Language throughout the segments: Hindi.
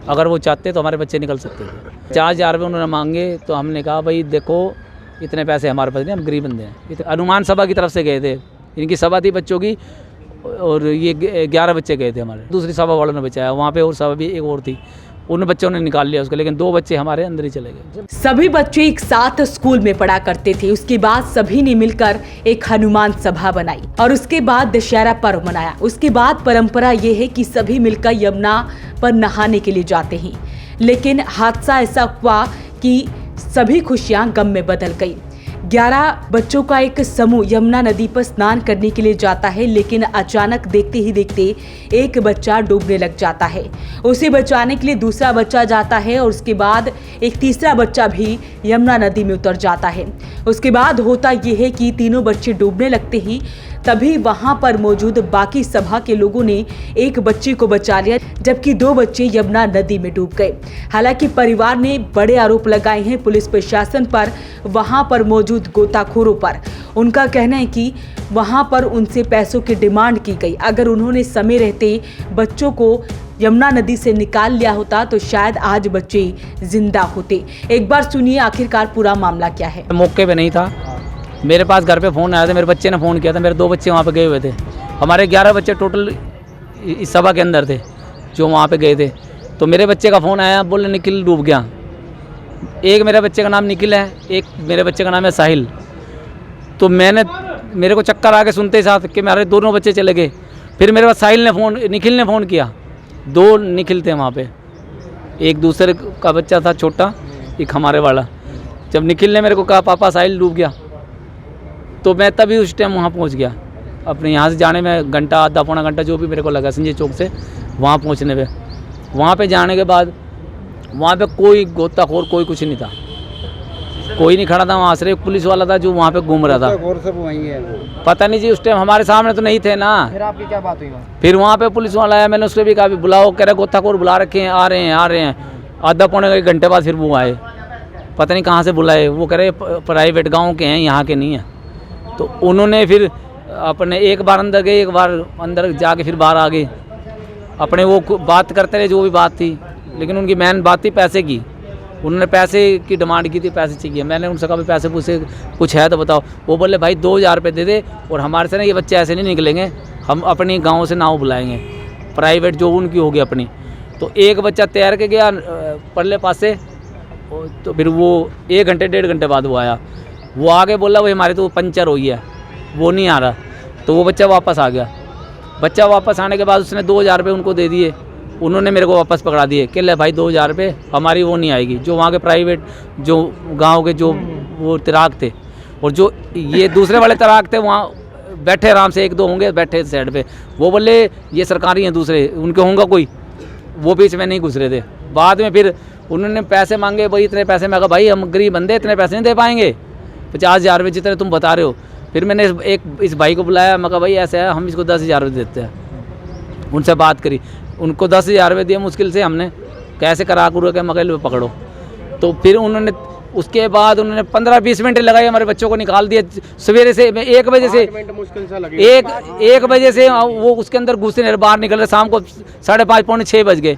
अगर वो चाहते तो हमारे बच्चे निकल सकते थे। 4,000 रुपये उन्होंने मांगे तो हमने कहा भाई देखो इतने पैसे हमारे पास नहीं, हम गरीब बंदे हैं। अनुमान सभा की तरफ से गए थे, इनकी सभा थी बच्चों की, और ये 11 बच्चे गए थे हमारे। दूसरी सभा वालों ने बचाया, वहाँ पे और सभा भी एक और थी, उन बच्चों ने निकाल लिया उसको, लेकिन 2 बच्चे हमारे अंदर ही चले गए। सभी बच्चे एक साथ स्कूल में पढ़ा करते थे। उसके बाद सभी ने मिलकर एक हनुमान सभा बनाई और उसके बाद दशहरा पर्व मनाया। उसके बाद परंपरा ये है कि सभी मिलकर यमुना पर नहाने के लिए जाते हैं, लेकिन हादसा ऐसा हुआ कि सभी खुशियां गम में बदल गई। 11 बच्चों का एक समूह यमुना नदी पर स्नान करने के लिए जाता है, लेकिन अचानक देखते ही देखते एक बच्चा डूबने लग जाता है। उसे बचाने के लिए दूसरा बच्चा जाता है और उसके बाद एक तीसरा बच्चा भी यमुना नदी में उतर जाता है। उसके बाद होता यह है कि तीनों बच्चे डूबने लगते ही तभी वहां पर मौजूद बाकी सभा के लोगों ने एक बच्चे को बचा लिया, जबकि 2 बच्चे यमुना नदी में डूब गए। हालांकि परिवार ने बड़े आरोप लगाए हैं पुलिस प्रशासन पर, वहां पर मौजूद गोताखोरों पर। उनका कहना है कि वहां पर उनसे पैसों की डिमांड की गई। अगर उन्होंने समय रहते बच्चों को यमुना नदी से निकाल लिया होता तो शायद आज बच्चे जिंदा होते। एक बार सुनिए आखिरकार पूरा मामला क्या है। मौके पे नहीं था, मेरे पास घर पे फ़ोन आया था, मेरे बच्चे ने फ़ोन किया था, मेरे 2 बच्चे वहाँ पे गए हुए थे। हमारे 11 बच्चे टोटल इस सभा के अंदर थे जो वहाँ पे गए थे। तो मेरे बच्चे का फ़ोन आया, बोले निखिल डूब गया। एक मेरे बच्चे का नाम निखिल है, एक मेरे बच्चे का नाम है साहिल। तो मेरे को चक्कर आ के सुनते ही साथ कि मेरे दोनों बच्चे चले गए। फिर मेरे पास निखिल ने फ़ोन किया। 2 निखिल थे वहाँ पे, एक दूसरे का बच्चा था छोटा, एक हमारे वाला। जब निखिल ने मेरे को कहा पापा साहिल डूब गया, तो मैं तभी उस टाइम वहाँ पहुँच गया। अपने यहाँ से जाने में घंटा आधा पौना घंटा जो भी मेरे को लगा संजय चौक से वहाँ पहुँचने पे। वहाँ पे जाने के बाद वहाँ पे कोई गोताखोर कोई कुछ नहीं था, कोई नहीं खड़ा था वहाँ। सिर्फ एक पुलिस वाला था जो वहाँ पे घूम रहा था। सब वहीं है, पता नहीं जी, उस टाइम हमारे सामने तो नहीं थे ना। फिर आपकी क्या बात हुई? फिर वहाँ पे पुलिस वाला आया, मैंने उसको भी कहा बुलाओ, कह रहे गोताखोर बुला रखे हैं, आ रहे हैं। आधा पौने घंटे बाद फिर वो आए, पता नहीं कहाँ से बुलाए। वो कह रहे प्राइवेट गाँव के हैं, यहाँ के नहीं है। तो उन्होंने फिर अपने एक बार अंदर गए, एक बार अंदर जाके फिर बाहर आ गए। अपने वो बात करते रहे जो भी बात थी, लेकिन उनकी मेन बात थी पैसे की। उन्होंने पैसे की डिमांड की थी, पैसे चाहिए। मैंने उनसे कहा पैसे पूछे कुछ है तो बताओ। वो बोले भाई 2,000 रुपये दे दे, और हमारे से ना ये बच्चे ऐसे नहीं निकलेंगे, हम अपनी गाँव से नाव बुलाएंगे, प्राइवेट जो उनकी होगी अपनी। तो एक बच्चा तैर के गया परले पास से, तो फिर वो 1 घंटे 1.5 घंटे बाद वो आया। वो आगे बोला भाई हमारी तो पंचर हुई है, वो नहीं आ रहा। तो वो बच्चा वापस आ गया। बच्चा वापस आने के बाद उसने 2,000 रुपये उनको दे दिए। उन्होंने मेरे को वापस पकड़ा दिए कि ले भाई 2,000 रुपये हमारी वो नहीं आएगी। जो वहाँ के प्राइवेट जो गांव के जो वो तैराक थे, और जो ये दूसरे वाले तैराक थे वहाँ बैठे आराम से, 1-2 होंगे बैठे साइड पे। वो बोले ये सरकारी हैं, दूसरे उनके होंगे कोई, वो बीच में नहीं घुस रहे थे। बाद में फिर उन्होंने पैसे मांगे, भाई इतने पैसे। मैं कहा भाई हम गरीब बंदे, इतने पैसे नहीं दे पाएंगे, 50,000 रुपये जितने तुम बता रहे हो। फिर मैंने इस भाई को बुलाया, मैं कहा भाई ऐसे है, हम इसको 10,000 रुपये देते हैं। उनसे बात करी, उनको 10,000 रुपये दिए मुश्किल से हमने, कैसे करा करो के मकल पकड़ो। तो फिर उन्होंने उसके बाद उन्होंने 15-20 मिनट लगाए, हमारे बच्चों को निकाल दिया। सवेरे से 1 बजे से मुश्किल से लगे, 1 बजे से वो उसके अंदर घुसे बाहर निकल रहे। शाम को 5:30 पौने 6 बज गए,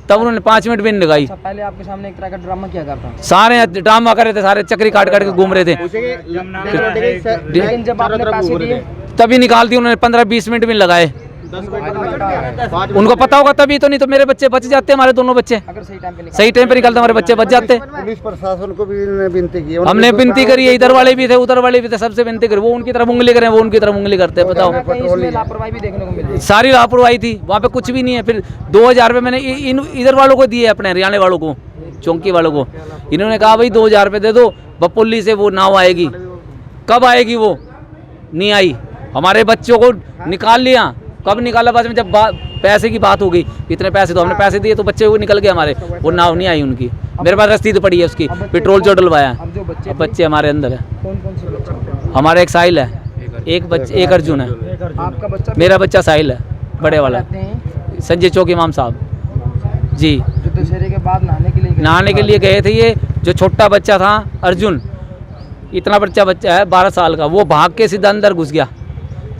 तब उन्होंने 5 मिनट भी नहीं लगाई। पहले आपके सामने एक तरह का ड्रामा किया करता, सारे ड्रामा कर रहे थे, सारे चक्री काट के घूम रहे थे। लेकिन जब आपने पैसे दिए तभी निकाल दी उन्होंने, 15-20 मिनट भी लगाए। उनको पता होगा तभी तो, नहीं तो मेरे बच्चे बच जाते, हमारे दोनों बच्चे अगर सही टाइम पे निकलते हमारे बच्चे बच जाते। पुलिस प्रशासन को भी विनती की, हमने विनती करी है, इधर वाले भी थे उधर वाले भी थे, सबसे विनती करी। वो उनकी तरफ उंगली करें, वो उनकी तरफ उंगली करते हैं। बताओ, लापरवाही भी देखने को मिल रही है, सारी लापरवाही थी, वहाँ पे कुछ भी नहीं है। फिर 2,000 रुपये मैंने इधर वालों को दिए, अपने हरियाणा वालों को, चौंकी वालों को। इन्होंने कहा भाई 2,000 रुपये दे दो, बपुल्ली से वो नाव आएगी। कब आएगी? वो नहीं आई। हमारे बच्चों को निकाल लिया, कब निकाला? बाद में जब पैसे की बात हो गई, इतने पैसे तो हमने पैसे दिए, तो बच्चे वो निकल गए हमारे, वो नाव नहीं आई उनकी। मेरे पास रसीद पड़ी है उसकी, पेट्रोल जो डलवाया। अब बच्चे हमारे अंदर है। कौन से बच्चे? हमारा एक साहिल है, एक अर्जुन है। आपका बच्चा? मेरा बच्चा साहिल है, बड़े वाला, संजय चौक इमाम साहब जी। जो दशहरे के बाद नहाने के लिए गए थे, ये जो छोटा बच्चा था अर्जुन, इतना बच्चा है 12 साल का, वो भाग के सीधा अंदर घुस गया।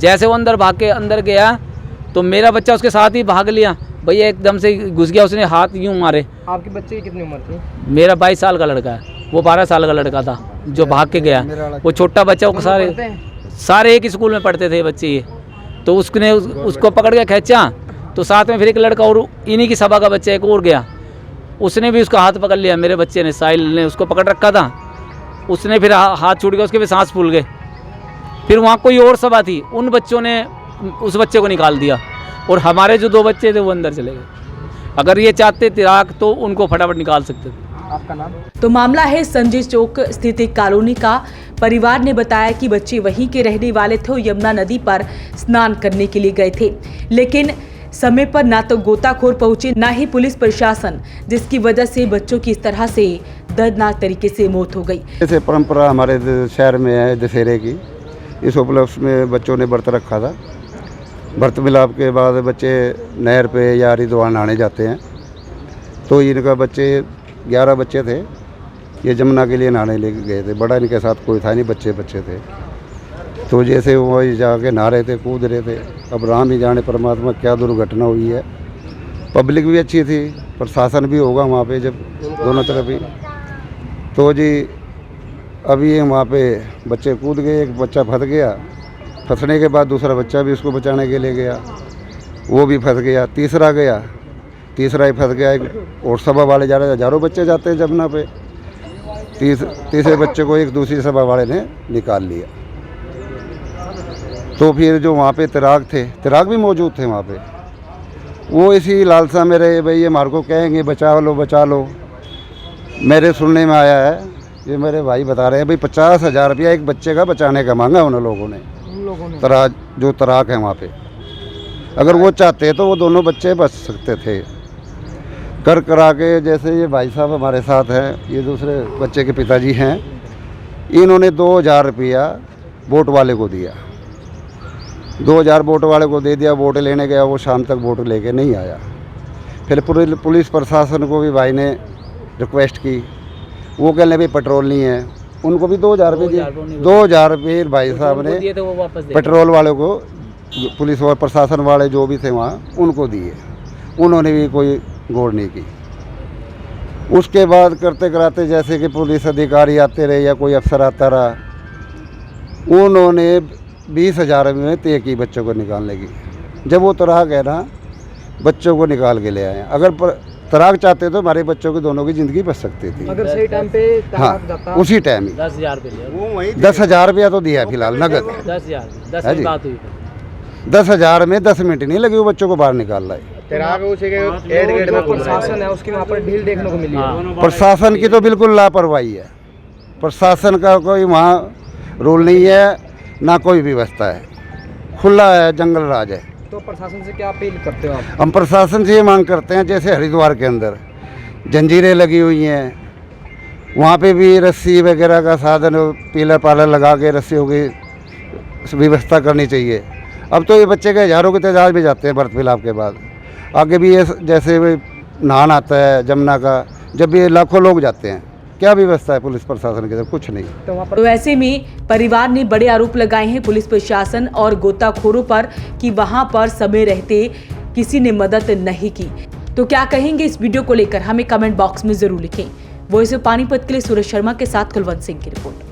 जैसे वो अंदर भाग के अंदर गया तो मेरा बच्चा उसके साथ ही भाग लिया, भैया एकदम से घुस गया, उसने हाथ यूँ मारे। आपके बच्चे की कितनी उम्र थी? मेरा 22 साल का लड़का है, वो 12 साल का लड़का था जो भाग के गया। वो छोटा बच्चा, वो सारे एक ही स्कूल में पढ़ते थे बच्चे ये। तो उसने उसको पकड़ के खींचा, तो साथ में फिर एक लड़का और इन्हीं की सभा का बच्चा एक और गया, उसने भी उसका हाथ पकड़ लिया। मेरे बच्चे ने, साहिल ने उसको पकड़ रखा था, उसने फिर हाथ छूट गया, उसके भी सांस फूल गए। फिर वहाँ कोई और सभा थी, उन बच्चों ने उस बच्चे को निकाल दिया और हमारे जो 2 बच्चे थे वो अंदर चले गए। अगर ये चाहते तिराक तो उनको फटाफट निकाल सकते थे। आपका नाम? तो मामला है संजय चौक स्थित एक कॉलोनी का। परिवार ने बताया कि बच्चे वहीं के रहने वाले थे और यमुना नदी पर स्नान करने के लिए गए थे, लेकिन समय पर ना तो गोताखोर पहुंचे ना ही पुलिस प्रशासन, जिसकी वजह से बच्चों की इस तरह से दर्दनाक तरीके से मौत हो गई। ऐसे परंपरा हमारे शहर में है दशहरे की। इस उपलक्ष्य में बच्चों ने व्रत रखा था। व्रत मिलाप के बाद बच्चे नहर पे या हरिद्वार नहाने जाते हैं। तो इनका बच्चे 11 बच्चे थे, ये जमुना के लिए नहाने लेके गए थे। बड़ा इनके साथ कोई था नहीं, बच्चे थे। तो जैसे वो जाके नहा रहे थे, कूद रहे थे। अब राम ही जाने परमात्मा क्या दुर्घटना हुई है। पब्लिक भी अच्छी थी, प्रशासन भी होगा वहाँ पे जब दोनों तरफ ही। तो जी अभी ये वहाँ पे बच्चे कूद गए, एक बच्चा फंस गया। फंसने के बाद दूसरा बच्चा भी उसको बचाने के लिए गया, वो भी फंस गया। तीसरा गया, तीसरा ही फंस गया। एक और सभा वाले जा रहे, हज़ारों बच्चे जाते हैं जमुना पे। तीसरे बच्चे को एक दूसरी सभा वाले ने निकाल लिया। तो फिर जो वहाँ पे तिराक थे, तिराक भी मौजूद थे वहाँ पे, वो इसी लालसा में रहे, भाई ये हमारे को कहेंगे बचा लो बचा लो। मेरे सुनने में आया है, ये मेरे भाई बता रहे हैं, भाई 50,000 रुपया एक बच्चे का बचाने का मांगा उन लोगों ने। जो तराक है वहाँ पे, अगर वो चाहते तो वो दोनों बच्चे बच सकते थे। करा के जैसे ये भाई साहब हमारे साथ हैं, ये दूसरे बच्चे के पिताजी हैं, इन्होंने 2000 रुपया वोट वाले को दिया। 2000 वोट वाले को दे दिया। वोट लेने गया, वो शाम तक वोट लेके नहीं आया। फिर पुलिस प्रशासन को भी भाई ने रिक्वेस्ट की, वो कहने भाई पेट्रोल नहीं है, उनको भी 2000 रुपये दिए। 2000 रुपये भाई साहब ने पेट्रोल वाले को, पुलिस और प्रशासन वाले जो भी थे वहाँ, उनको दिए। उन्होंने भी कोई गौर नहीं की। उसके बाद करते कराते जैसे कि पुलिस अधिकारी आते रहे या कोई अफसर आता रहा, उन्होंने 20,000 में तय की बच्चों को निकालने की। जब वो तराक है ना, बच्चों को निकाल के ले आए। अगर तराक चाहते तो हमारे बच्चों की दोनों की ज़िंदगी बच सकती थी। अगर सही टाइम पे तराक जाता, उसी टाइम ही 10,000 रुपया तो दिया फिलहाल नगद। 10,000 में 10 मिनट नहीं लगे वो बच्चों को बाहर निकाल लाए। प्रशासन है उसकी वहाँ पर ढील देखने को मिली है। प्रशासन की तो बिल्कुल लापरवाही है। प्रशासन का कोई वहाँ रूल नहीं है, ना कोई व्यवस्था है, खुला है, जंगल राज है। तो प्रशासन से क्या अपील करते हो आप? हम प्रशासन से ये मांग करते हैं, जैसे हरिद्वार के अंदर जंजीरें लगी हुई हैं, वहाँ पे भी रस्सी वगैरह का साधन, पीलर पालर लगा के रस्सियों की व्यवस्था करनी चाहिए। अब तो ये बच्चे के हज़ारों की तादाद में जाते हैं व्रत मिलाप के बाद। आगे भी ये जैसे नहान आता है जमुना का, जब भी लाखों लोग जाते हैं, क्या व्यवस्था है पुलिस प्रशासन की तरफ? कुछ नहीं। तो ऐसे में परिवार ने बड़े आरोप लगाए हैं पुलिस प्रशासन और गोताखोरों पर कि वहां पर समय रहते किसी ने मदद नहीं की। तो क्या कहेंगे इस वीडियो को लेकर, हमें कमेंट बॉक्स में जरूर लिखें। वॉइस ऑफ पानीपत के लिए सूरज शर्मा के साथ कुलवंत सिंह की रिपोर्ट।